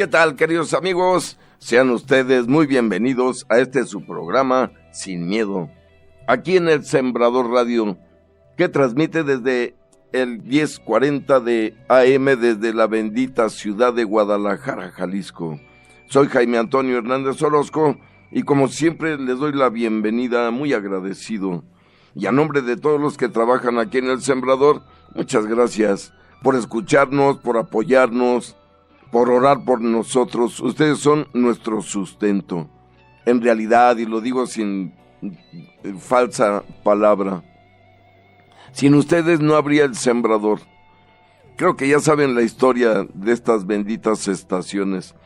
¿Qué tal, queridos amigos? Sean ustedes muy bienvenidos a su programa Sin Miedo, aquí en el Sembrador Radio, que transmite desde el 10:40 de AM desde la bendita ciudad de Guadalajara, Jalisco. Soy Jaime Antonio Hernández Orozco y como siempre les doy la bienvenida, muy agradecido. Y a nombre de todos los que trabajan aquí en el Sembrador, muchas gracias por escucharnos, por apoyarnos, por orar por nosotros. Ustedes son nuestro sustento. En realidad, y lo digo sin falsa palabra, sin ustedes no habría el Sembrador. Creo que ya saben la historia de estas benditas estaciones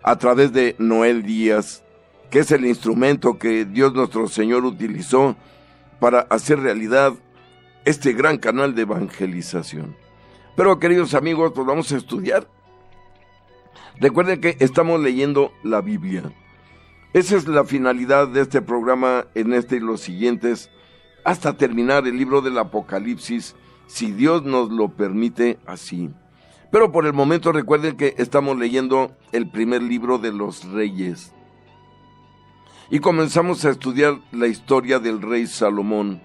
a través de Noel Díaz, que es el instrumento que Dios nuestro Señor utilizó para hacer realidad este gran canal de evangelización. Pero, queridos amigos, pues vamos a estudiar. Recuerden que estamos leyendo la Biblia. Esa es la finalidad de este programa en y los siguientes, hasta terminar el libro del Apocalipsis, si Dios nos lo permite así. Pero por el momento recuerden que estamos leyendo el primer libro de los Reyes. Y comenzamos a estudiar la historia del rey Salomón,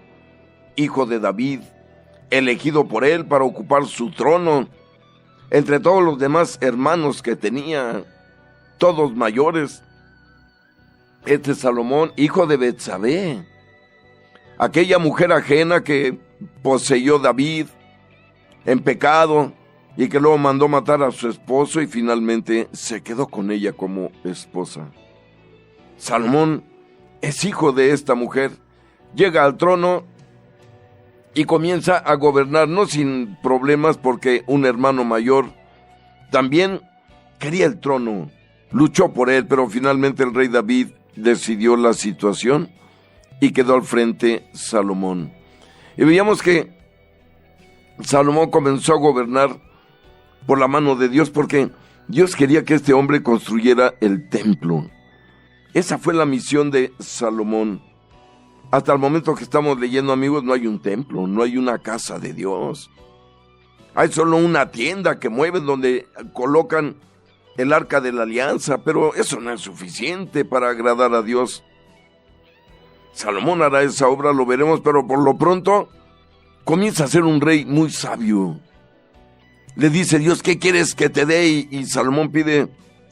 hijo de David, elegido por él para ocupar su trono, entre todos los demás hermanos que tenía, todos mayores. Salomón, hijo de Betsabé, aquella mujer ajena que poseyó David en pecado y que luego mandó matar a su esposo y finalmente se quedó con ella como esposa. Salomón es hijo de esta mujer, llega al trono y comienza a gobernar, no sin problemas, porque un hermano mayor también quería el trono, luchó por él, pero finalmente el rey David decidió la situación y quedó al frente Salomón. Y veíamos que Salomón comenzó a gobernar por la mano de Dios, porque Dios quería que este hombre construyera el templo. Esa fue la misión de Salomón. Hasta el momento que estamos leyendo, amigos, no hay un templo, no hay una casa de Dios. Hay solo una tienda que mueven donde colocan el arca de la alianza, pero eso no es suficiente para agradar a Dios. Salomón hará esa obra, lo veremos, pero por lo pronto comienza a ser un rey muy sabio. Le dice Dios, ¿qué quieres que te dé? Y Salomón pide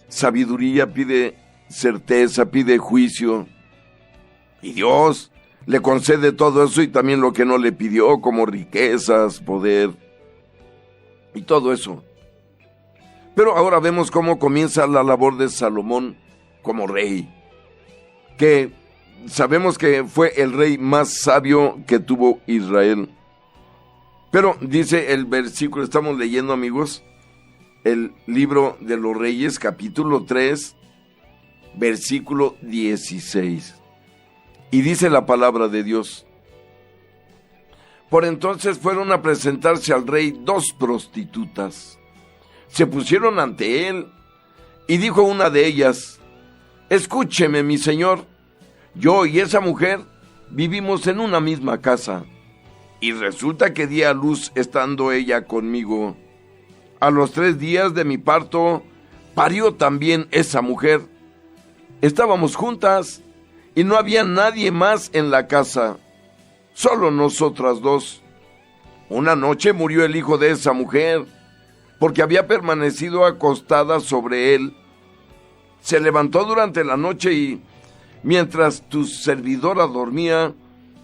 sabiduría, pide certeza, pide juicio. Y Dios le concede todo eso y también lo que no le pidió, como riquezas, poder y todo eso. Pero ahora vemos cómo comienza la labor de Salomón como rey, que sabemos que fue el rey más sabio que tuvo Israel. Pero dice el versículo, estamos leyendo, amigos, el libro de los Reyes, capítulo 3, versículo 16. Y dice la palabra de Dios: por entonces fueron a presentarse al rey 2 prostitutas. Se pusieron ante él y dijo una de ellas: escúcheme, mi señor, yo y esa mujer vivimos en una misma casa, y resulta que di a luz estando ella conmigo. A los 3 días de mi parto parió también esa mujer. Estábamos juntas y no había nadie más en la casa, solo nosotras 2. Una noche murió el hijo de esa mujer, porque había permanecido acostada sobre él. Se levantó durante la noche y, mientras tu servidora dormía,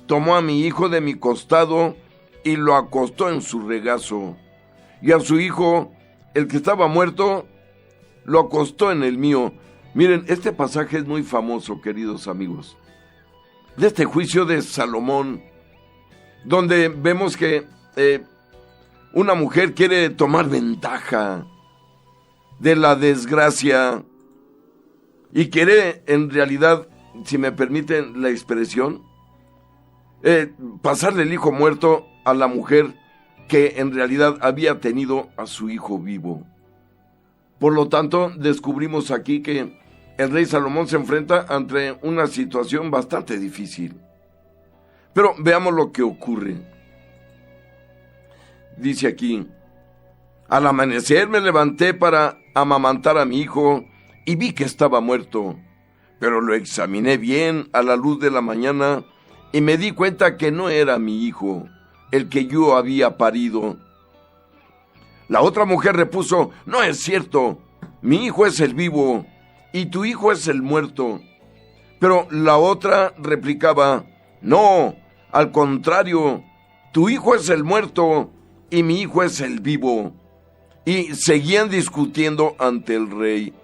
tomó a mi hijo de mi costado y lo acostó en su regazo. Y a su hijo, el que estaba muerto, lo acostó en el mío. Miren, este pasaje es muy famoso, queridos amigos, de este juicio de Salomón, donde vemos que una mujer quiere tomar ventaja de la desgracia y quiere, en realidad, si me permiten la expresión, pasarle el hijo muerto a la mujer que en realidad había tenido a su hijo vivo. Por lo tanto, descubrimos aquí que el rey Salomón se enfrenta ante una situación bastante difícil. Pero veamos lo que ocurre. Dice aquí: al amanecer me levanté para a amamantar a mi hijo y vi que estaba muerto, pero lo examiné bien a la luz de la mañana y me di cuenta que no era mi hijo, el que yo había parido. La otra mujer repuso: no es cierto, mi hijo es el vivo y tu hijo es el muerto. Pero la otra replicaba: no, al contrario, tu hijo es el muerto y mi hijo es el vivo. Y seguían discutiendo ante el rey.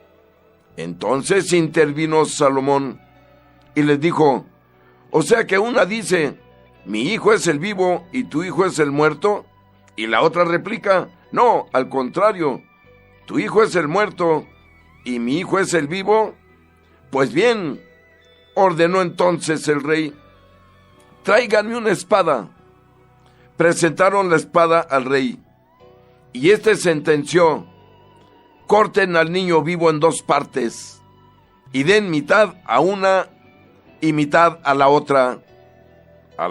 Entonces intervino Salomón y les dijo: o sea que una dice: mi hijo es el vivo y tu hijo es el muerto, y la otra replica: no, al contrario, tu hijo es el muerto y mi hijo es el vivo. Pues bien, ordenó entonces el rey: tráiganme una espada. Presentaron la espada al rey, y éste sentenció: corten al niño vivo en 2 partes, y den mitad a una y mitad a la otra. A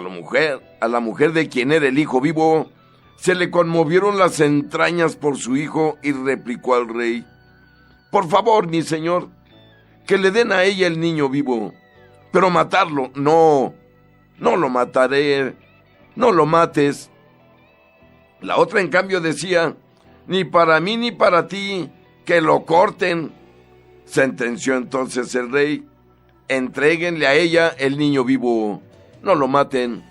la mujer de quien era el hijo vivo, se le conmovieron las entrañas por su hijo y replicó al rey: por favor, mi señor, que le den a ella el niño vivo, pero matarlo, no lo mataré, no lo mates. La otra, en cambio, decía: ni para mí ni para ti, que lo corten. Sentenció entonces el rey: entréguenle a ella el niño vivo, no lo maten.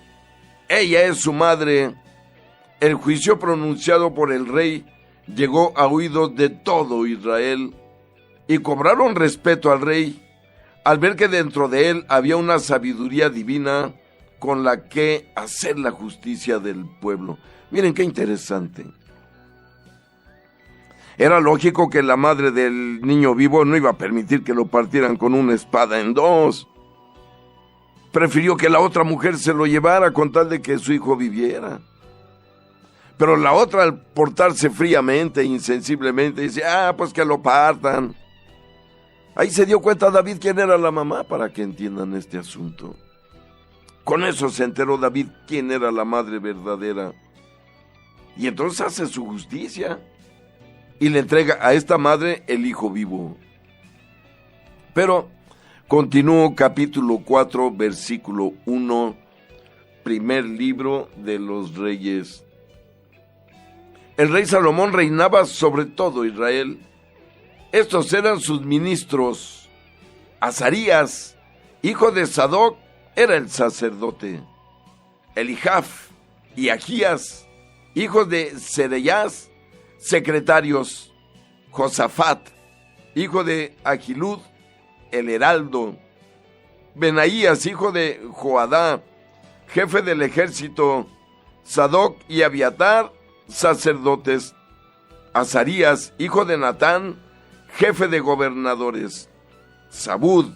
Ella es su madre. El juicio pronunciado por el rey llegó a oídos de todo Israel, y cobraron respeto al rey, al ver que dentro de él había una sabiduría divina con la que hacer la justicia del pueblo. Miren qué interesante. Era lógico que la madre del niño vivo no iba a permitir que lo partieran con una espada en 2. Prefirió que la otra mujer se lo llevara con tal de que su hijo viviera. Pero la otra, al portarse fríamente e insensiblemente, dice: pues que lo partan. Ahí se dio cuenta David quién era la mamá, para que entiendan este asunto. Con eso se enteró David quién era la madre verdadera. Y entonces hace su justicia y le entrega a esta madre el hijo vivo. Pero continúo, capítulo 4, versículo 1, primer libro de los Reyes. El rey Salomón reinaba sobre todo Israel. Estos eran sus ministros. Azarías, hijo de Sadoc, era el sacerdote. Elijaf y Ahías, hijos de Sereyas, secretarios. Josafat, hijo de Ahilud, el heraldo. Benaías, hijo de Joadá, jefe del ejército. Sadoc y Abiatar, sacerdotes. Azarías, hijo de Natán, jefe de gobernadores. Zabud,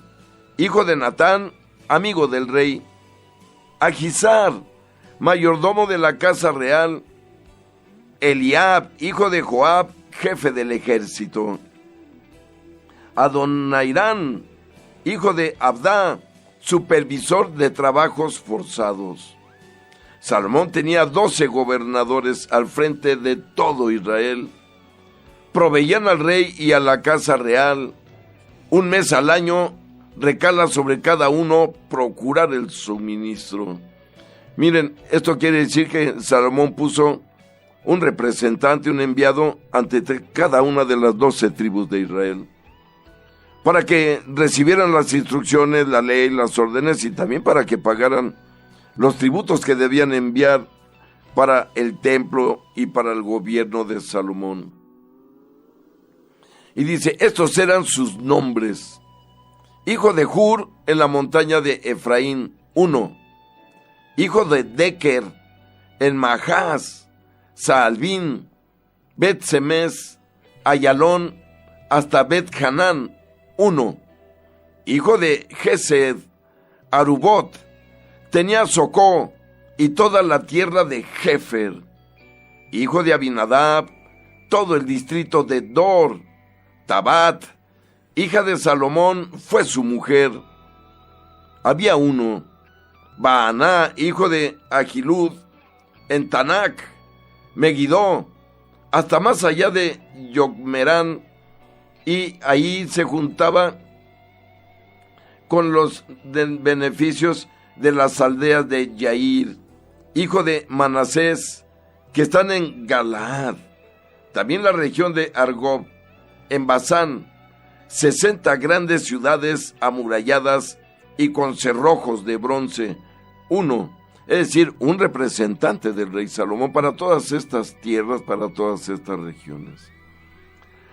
hijo de Natán, amigo del rey. Ahisar, mayordomo de la casa real. Eliab, hijo de Joab, jefe del ejército. Adoniram, hijo de Abdá, supervisor de trabajos forzados. Salomón tenía 12 gobernadores al frente de todo Israel. Proveían al rey y a la casa real. Un mes al año recala sobre cada uno procurar el suministro. Miren, esto quiere decir que Salomón puso un representante, un enviado ante cada una de las 12 tribus de Israel, para que recibieran las instrucciones, la ley, las órdenes, y también para que pagaran los tributos que debían enviar para el templo y para el gobierno de Salomón. Y dice: estos eran sus nombres. Hijo de Hur, en la montaña de Efraín, 1. Hijo de Deker, en Mahaz, Saalbín, Bet-Semes, Ayalón, hasta Bet-Hanán, 1. Hijo de Gesed, Arubot, tenía Socó y toda la tierra de Jefer. Hijo de Abinadab, todo el distrito de Dor. Tabat, hija de Salomón, fue su mujer. Había uno, Baaná, hijo de Ahilud, en Tanac, Megiddo, hasta más allá de Yocmerán, y ahí se juntaba con los beneficios de las aldeas de Yair, hijo de Manasés, que están en Galaad, también la región de Argob, en Basán, 60 grandes ciudades amuralladas y con cerrojos de bronce, uno, es decir, un representante del rey Salomón para todas estas tierras, para todas estas regiones.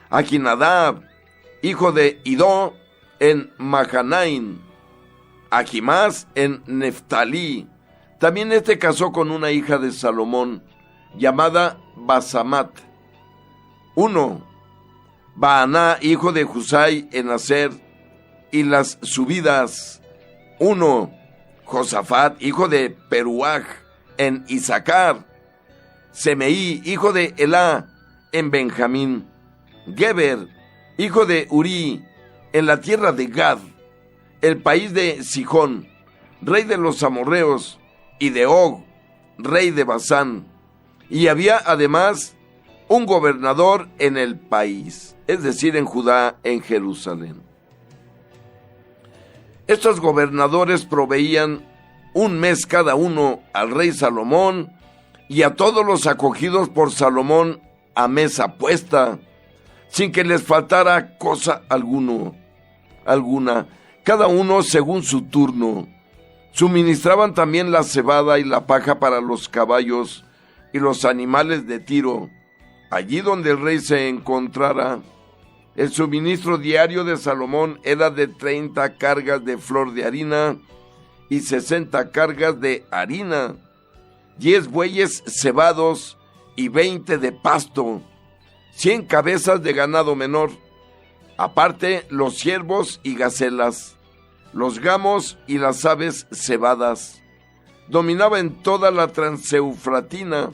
Ahinadab, hijo de Idó, en Mahanaim, Ahimás en Neftalí. También casó con una hija de Salomón, llamada Basamat. 1. Baaná, hijo de Husai, en Aser, y las subidas. 1. Josafat, hijo de Peruaj, en Isaacar. Semeí, hijo de Elá, en Benjamín. Geber, hijo de Uri, en la tierra de Gad, el país de Sihón, rey de los amorreos, y de Og, rey de Basán. Y había además un gobernador en el país, es decir, en Judá, en Jerusalén. Estos gobernadores proveían un mes cada uno al rey Salomón y a todos los acogidos por Salomón a mesa puesta, sin que les faltara cosa alguna, cada uno según su turno. Suministraban también la cebada y la paja para los caballos y los animales de tiro, allí donde el rey se encontrara. El suministro diario de Salomón era de 30 cargas de flor de harina y 60 cargas de harina, 10 bueyes cebados y 20 de pasto, 100 cabezas de ganado menor, aparte los ciervos y gacelas, los gamos y las aves cebadas. Dominaba en toda la Transeufratina,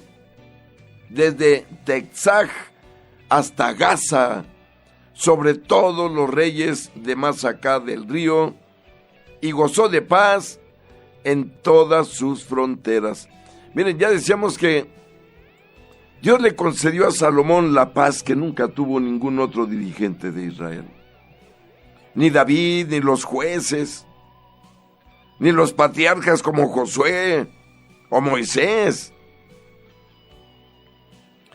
desde Texag hasta Gaza, sobre todos los reyes de más acá del río, y gozó de paz en todas sus fronteras. Miren, ya decíamos que Dios le concedió a Salomón la paz que nunca tuvo ningún otro dirigente de Israel. Ni David, ni los jueces, ni los patriarcas como Josué o Moisés.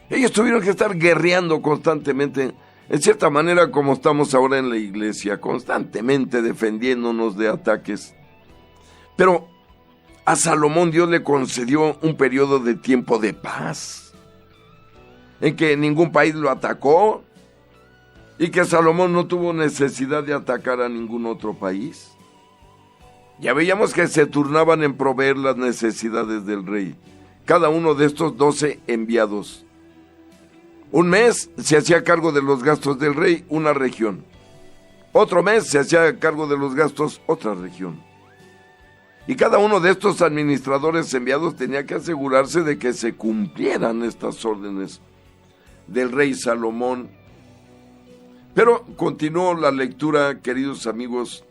Ellos tuvieron que estar guerreando constantemente, en cierta manera como estamos ahora en la iglesia, constantemente defendiéndonos de ataques. Pero a Salomón Dios le concedió un periodo de tiempo de paz, en que ningún país lo atacó y que Salomón no tuvo necesidad de atacar a ningún otro país. Ya veíamos que se turnaban en proveer las necesidades del rey, cada uno de estos 12 enviados. Un mes se hacía cargo de los gastos del rey una región, otro mes se hacía cargo de los gastos otra región. Y cada uno de estos administradores enviados tenía que asegurarse de que se cumplieran estas órdenes del rey Salomón. Pero continuó la lectura, queridos amigos,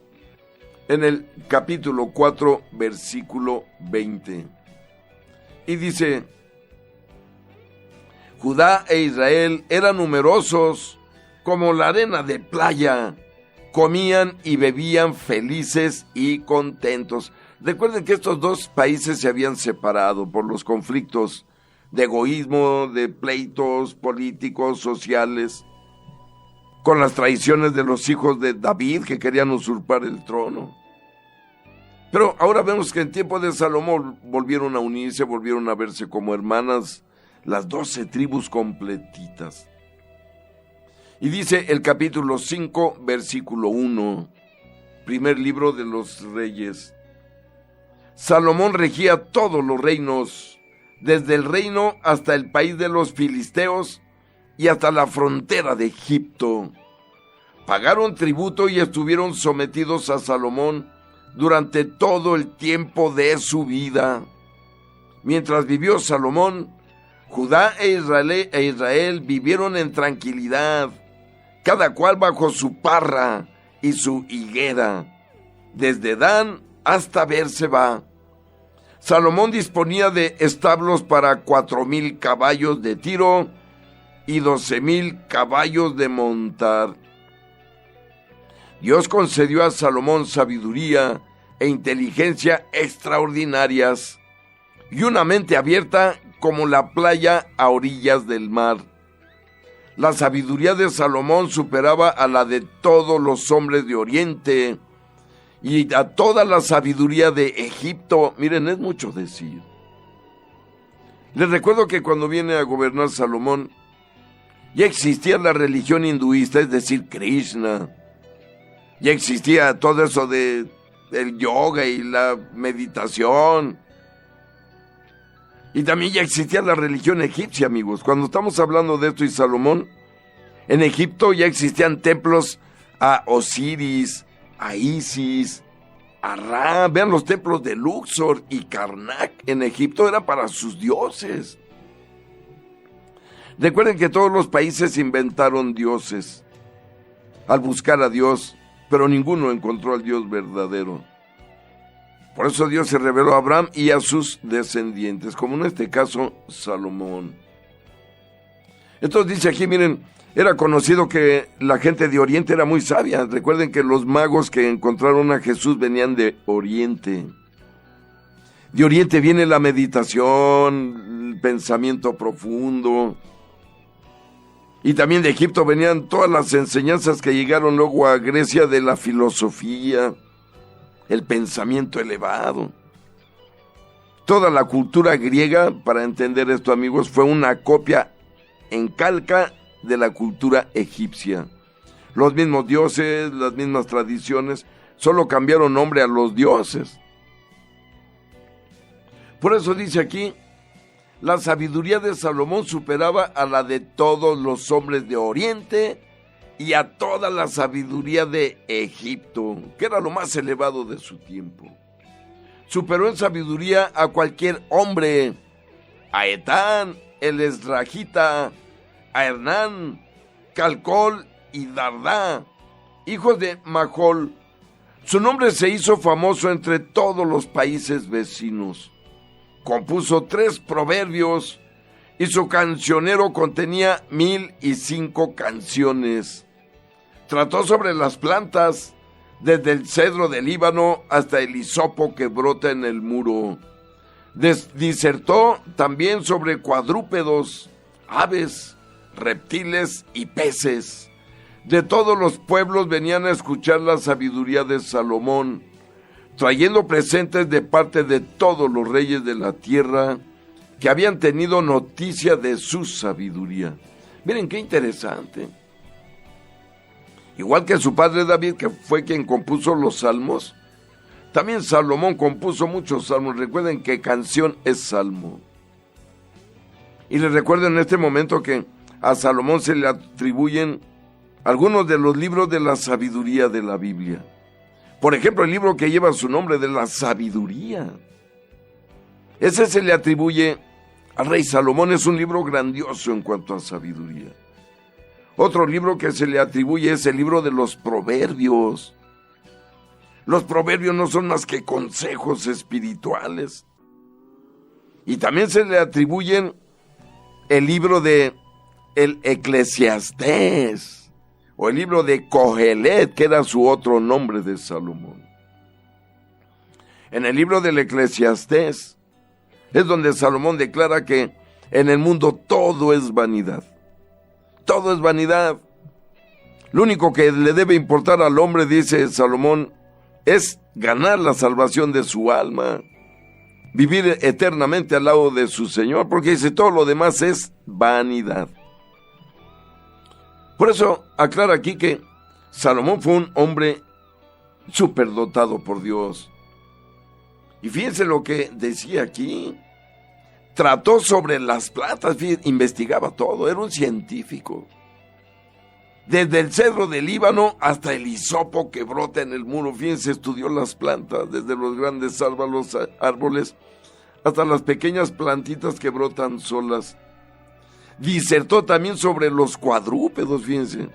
en el capítulo 4, versículo 20. Y dice: Judá e Israel eran numerosos como la arena de playa, comían y bebían felices y contentos. Recuerden que estos dos países se habían separado por los conflictos de egoísmo, de pleitos políticos, sociales, con las traiciones de los hijos de David que querían usurpar el trono. Pero ahora vemos que en tiempo de Salomón volvieron a unirse, volvieron a verse como hermanas, las 12 tribus completitas. Y dice el capítulo 5, versículo 1, primer libro de los Reyes: Salomón regía todos los reinos, desde el reino hasta el país de los filisteos y hasta la frontera de Egipto. Pagaron tributo y estuvieron sometidos a Salomón durante todo el tiempo de su vida. Mientras vivió Salomón, Judá e Israel vivieron en tranquilidad, cada cual bajo su parra y su higuera, desde Dan hasta Beerseba. Salomón disponía de establos para 4,000 caballos de tiro y 12,000 caballos de montar. Dios concedió a Salomón sabiduría e inteligencia extraordinarias y una mente abierta como la playa a orillas del mar. La sabiduría de Salomón superaba a la de todos los hombres de Oriente y a toda la sabiduría de Egipto. Miren, es mucho decir. Les recuerdo que cuando viene a gobernar Salomón, ya existía la religión hinduista, es decir, Krishna. Ya existía todo eso del yoga y la meditación. Y también ya existía la religión egipcia, amigos. Cuando estamos hablando de esto y Salomón, en Egipto ya existían templos a Osiris, a Isis, a Ra. Vean los templos de Luxor y Karnak en Egipto, eran para sus dioses. Recuerden que todos los países inventaron dioses al buscar a Dios, pero ninguno encontró al Dios verdadero. Por eso Dios se reveló a Abraham y a sus descendientes, como en este caso Salomón. Entonces dice aquí, miren, era conocido que la gente de Oriente era muy sabia. Recuerden que los magos que encontraron a Jesús venían de Oriente. De Oriente viene la meditación, el pensamiento profundo. Y también de Egipto venían todas las enseñanzas que llegaron luego a Grecia de la filosofía, el pensamiento elevado. Toda la cultura griega, para entender esto, amigos, fue una copia en calca de la cultura egipcia. Los mismos dioses, las mismas tradiciones, solo cambiaron nombre a los dioses. Por eso dice aquí, la sabiduría de Salomón superaba a la de todos los hombres de Oriente y a toda la sabiduría de Egipto, que era lo más elevado de su tiempo. Superó en sabiduría a cualquier hombre, a Etán, el Esragita, a Hernán, Calcol y Dardá, hijos de Majol. Su nombre se hizo famoso entre todos los países vecinos. Compuso 3 proverbios y su cancionero contenía 1005 canciones. Trató sobre las plantas, desde el cedro del Líbano hasta el hisopo que brota en el muro. Disertó también sobre cuadrúpedos, aves, reptiles y peces. De todos los pueblos venían a escuchar la sabiduría de Salomón, trayendo presentes de parte de todos los reyes de la tierra que habían tenido noticia de su sabiduría. Miren qué interesante. Igual que su padre David, que fue quien compuso los salmos, también Salomón compuso muchos salmos. Recuerden que canción es salmo. Y les recuerdo en este momento que a Salomón se le atribuyen algunos de los libros de la sabiduría de la Biblia. Por ejemplo, el libro que lleva su nombre, de la sabiduría. Ese se le atribuye al rey Salomón. Es un libro grandioso en cuanto a sabiduría. Otro libro que se le atribuye es el libro de los proverbios. Los proverbios no son más que consejos espirituales. Y también se le atribuyen el libro de el Eclesiastés, o el libro de Cogelet, que era su otro nombre de Salomón. En el libro del Eclesiastés es donde Salomón declara que en el mundo todo es vanidad. Todo es vanidad. Lo único que le debe importar al hombre, dice Salomón, es ganar la salvación de su alma, vivir eternamente al lado de su Señor, porque dice todo lo demás es vanidad. Por eso aclara aquí que Salomón fue un hombre superdotado por Dios. Y fíjense lo que decía aquí. Trató sobre las plantas, investigaba todo, era un científico. Desde el cedro del Líbano hasta el hisopo que brota en el muro. Fíjense, estudió las plantas, desde los grandes árboles hasta las pequeñas plantitas que brotan solas. Disertó también sobre los cuadrúpedos, fíjense,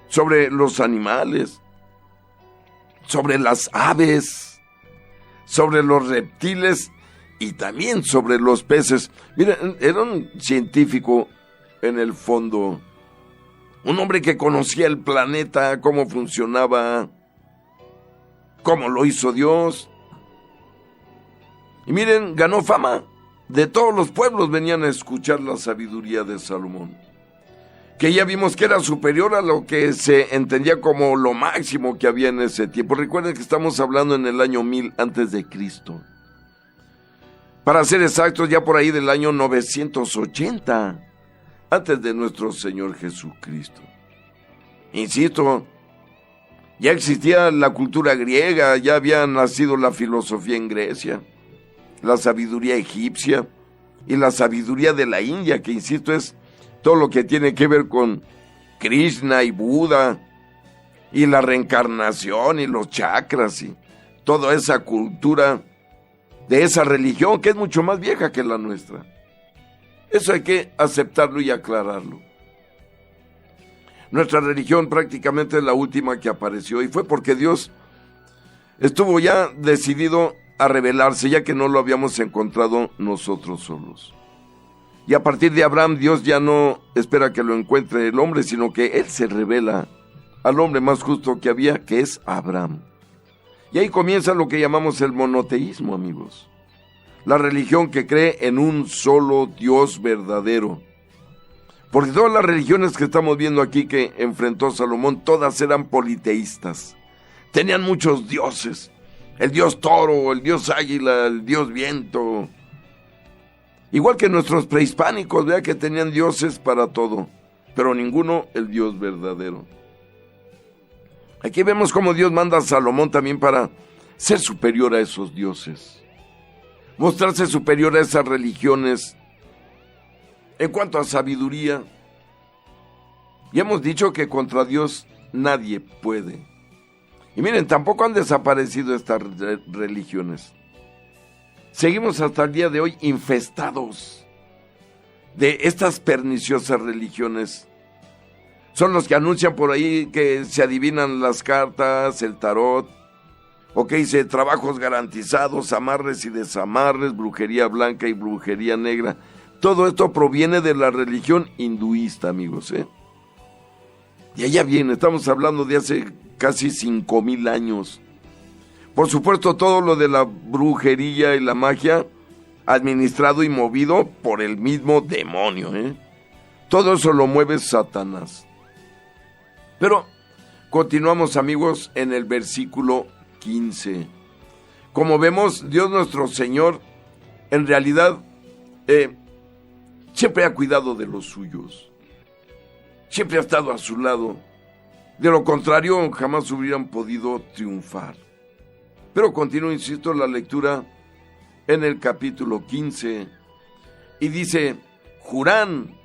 sobre los animales, sobre las aves, sobre los reptiles y también sobre los peces. Miren, era un científico en el fondo Un hombre que conocía el planeta, cómo funcionaba, cómo lo hizo Dios. Y miren, ganó fama. De todos los pueblos venían a escuchar la sabiduría de Salomón, que ya vimos que era superior a lo que se entendía como lo máximo que había en ese tiempo. Recuerden que estamos hablando en el año 1000 antes de Cristo. Para ser exactos, ya por ahí del año 980, antes de nuestro Señor Jesucristo. Insisto, ya existía la cultura griega, ya había nacido la filosofía en Grecia, la sabiduría egipcia y la sabiduría de la India, que insisto es todo lo que tiene que ver con Krishna y Buda y la reencarnación y los chakras y toda esa cultura de esa religión que es mucho más vieja que la nuestra. Eso hay que aceptarlo y aclararlo. Nuestra religión prácticamente es la última que apareció y fue porque Dios estuvo ya decidido a revelarse, ya que no lo habíamos encontrado nosotros solos. Y a partir de Abraham, Dios ya no espera que lo encuentre el hombre, sino que Él se revela al hombre más justo que había, que es Abraham. Y ahí comienza lo que llamamos el monoteísmo, amigos. La religión que cree en un solo Dios verdadero. Porque todas las religiones que estamos viendo aquí que enfrentó Salomón, todas eran politeístas. Tenían muchos dioses. El dios toro, el dios águila, el dios viento. Igual que nuestros prehispánicos, vea que tenían dioses para todo, pero ninguno el Dios verdadero. Aquí vemos cómo Dios manda a Salomón también para ser superior a esos dioses, mostrarse superior a esas religiones. En cuanto a sabiduría, ya hemos dicho que contra Dios nadie puede. Y miren, tampoco han desaparecido estas religiones. Seguimos hasta el día de hoy infestados de estas perniciosas religiones. Son los que anuncian por ahí que se adivinan las cartas, el tarot, o que dice trabajos garantizados, amarres y desamarres, brujería blanca y brujería negra. Todo esto proviene de la religión hinduista, amigos, Y allá viene, estamos hablando de hace casi 5,000 años. Por supuesto, todo lo de la brujería y la magia, administrado y movido por el mismo demonio, Todo eso lo mueve Satanás. Pero continuamos, amigos, en el versículo 15. Como vemos, Dios nuestro Señor, en realidad, siempre ha cuidado de los suyos. Siempre ha estado a su lado. De lo contrario, jamás hubieran podido triunfar. Pero continúo, insisto, la lectura en el capítulo 15. Y dice, Hurán,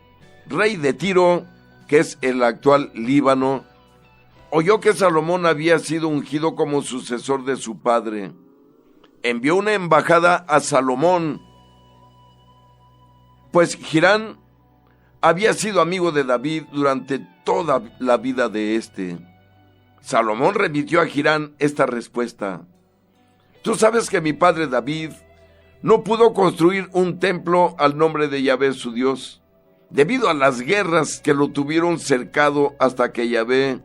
rey de Tiro, que es el actual Líbano, oyó que Salomón había sido ungido como sucesor de su padre. Envió una embajada a Salomón, pues Hirán había sido amigo de David durante toda la vida de éste. Salomón remitió a Hirán esta respuesta. Tú sabes que mi padre David no pudo construir un templo al nombre de Yahvé su Dios, debido a las guerras que lo tuvieron cercado hasta que Yahvé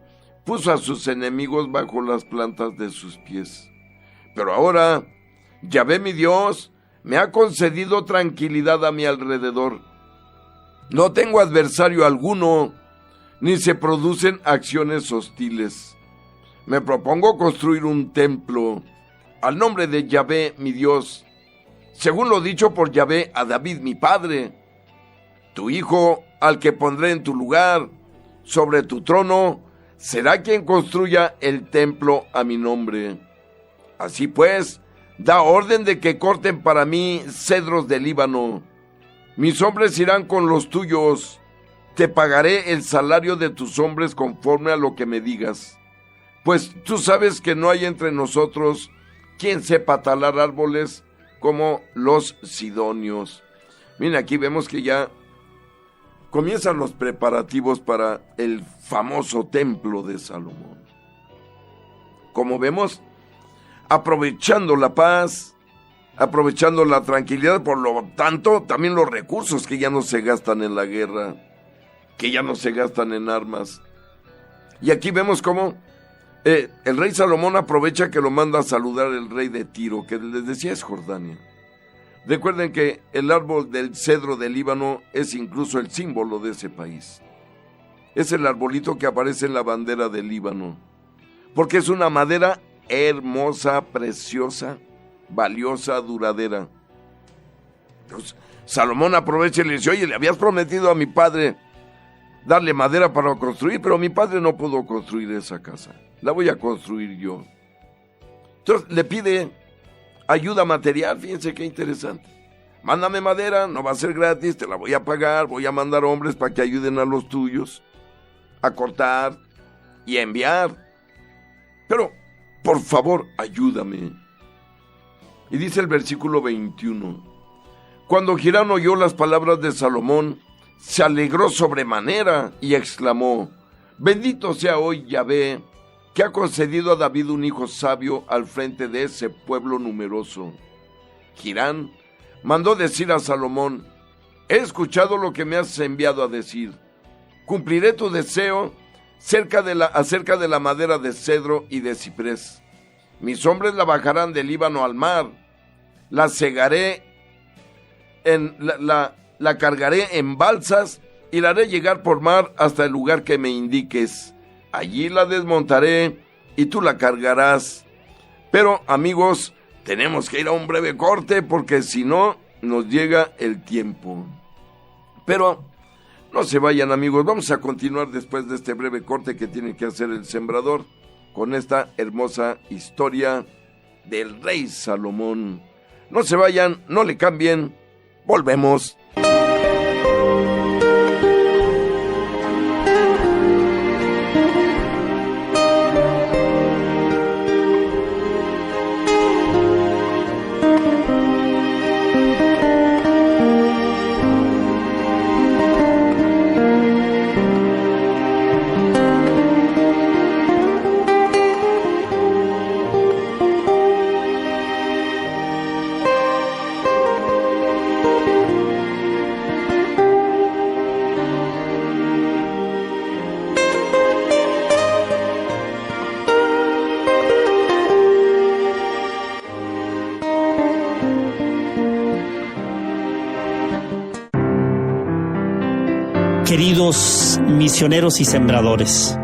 puso a sus enemigos bajo las plantas de sus pies. Pero ahora, Yahvé mi Dios me ha concedido tranquilidad a mi alrededor. No tengo adversario alguno, ni se producen acciones hostiles. Me propongo construir un templo al nombre de Yahvé mi Dios, según lo dicho por Yahvé a David mi padre. Tu hijo, al que pondré en tu lugar, sobre tu trono, será quien construya el templo a mi nombre. Así pues, da orden de que corten para mí cedros del Líbano. Mis hombres irán con los tuyos. Te pagaré el salario de tus hombres conforme a lo que me digas. Pues tú sabes que no hay entre nosotros quien sepa talar árboles como los sidonios. Miren, aquí vemos que ya comienzan los preparativos para el famoso templo de Salomón. Como vemos, aprovechando la paz, aprovechando la tranquilidad, por lo tanto, también los recursos que ya no se gastan en la guerra, que ya no se gastan en armas. Y aquí vemos cómo el rey Salomón aprovecha que lo manda a saludar el rey de Tiro, que les decía es Jordania. Recuerden que el árbol del cedro del Líbano es incluso el símbolo de ese país. Es el arbolito que aparece en la bandera del Líbano, porque es una madera hermosa, preciosa, valiosa, duradera. Entonces, Salomón aprovecha y le dice, oye, le habías prometido a mi padre darle madera para construir, pero mi padre no pudo construir esa casa, la voy a construir yo. Entonces le pide ayuda material, fíjense qué interesante. Mándame madera, no va a ser gratis, te la voy a pagar, voy a mandar hombres para que ayuden a los tuyos a cortar y a enviar. Pero, por favor, ayúdame. Y dice el versículo 21, cuando Hiram oyó las palabras de Salomón, se alegró sobremanera y exclamó, bendito sea hoy Yahvé, que ha concedido a David un hijo sabio al frente de ese pueblo numeroso. Hiram mandó decir a Salomón, he escuchado lo que me has enviado a decir. Cumpliré tu deseo acerca de la madera de cedro y de ciprés. Mis hombres la bajarán del Líbano al mar, la cegaré, la cargaré en balsas y la haré llegar por mar hasta el lugar que me indiques. Allí la desmontaré y tú la cargarás. Pero, amigos, tenemos que ir a un breve corte porque si no, nos llega el tiempo. Pero no se vayan, amigos, vamos a continuar después de este breve corte que tiene que hacer el sembrador con esta hermosa historia del rey Salomón. No se vayan, no le cambien, volvemos. Queridos misioneros y sembradores,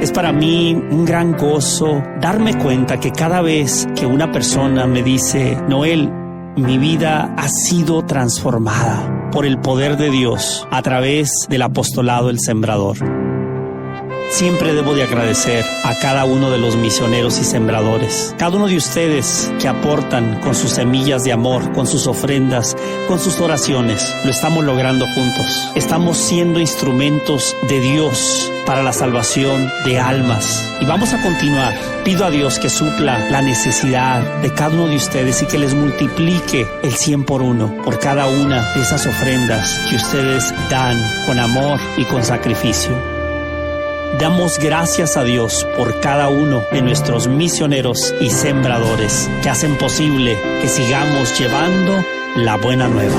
es para mí un gran gozo darme cuenta que cada vez que una persona me dice, Noel, mi vida ha sido transformada por el poder de Dios a través del apostolado El Sembrador. Siempre debo de agradecer a cada uno de los misioneros y sembradores, cada uno de ustedes que aportan con sus semillas de amor, con sus ofrendas, con sus oraciones. Lo estamos logrando juntos. Estamos siendo instrumentos de Dios para la salvación de almas. Y vamos a continuar. Pido a Dios que supla la necesidad de cada uno de ustedes y que les multiplique el 100 por 1 por cada una de esas ofrendas que ustedes dan con amor y con sacrificio. Damos gracias a Dios por cada uno de nuestros misioneros y sembradores que hacen posible que sigamos llevando la buena nueva.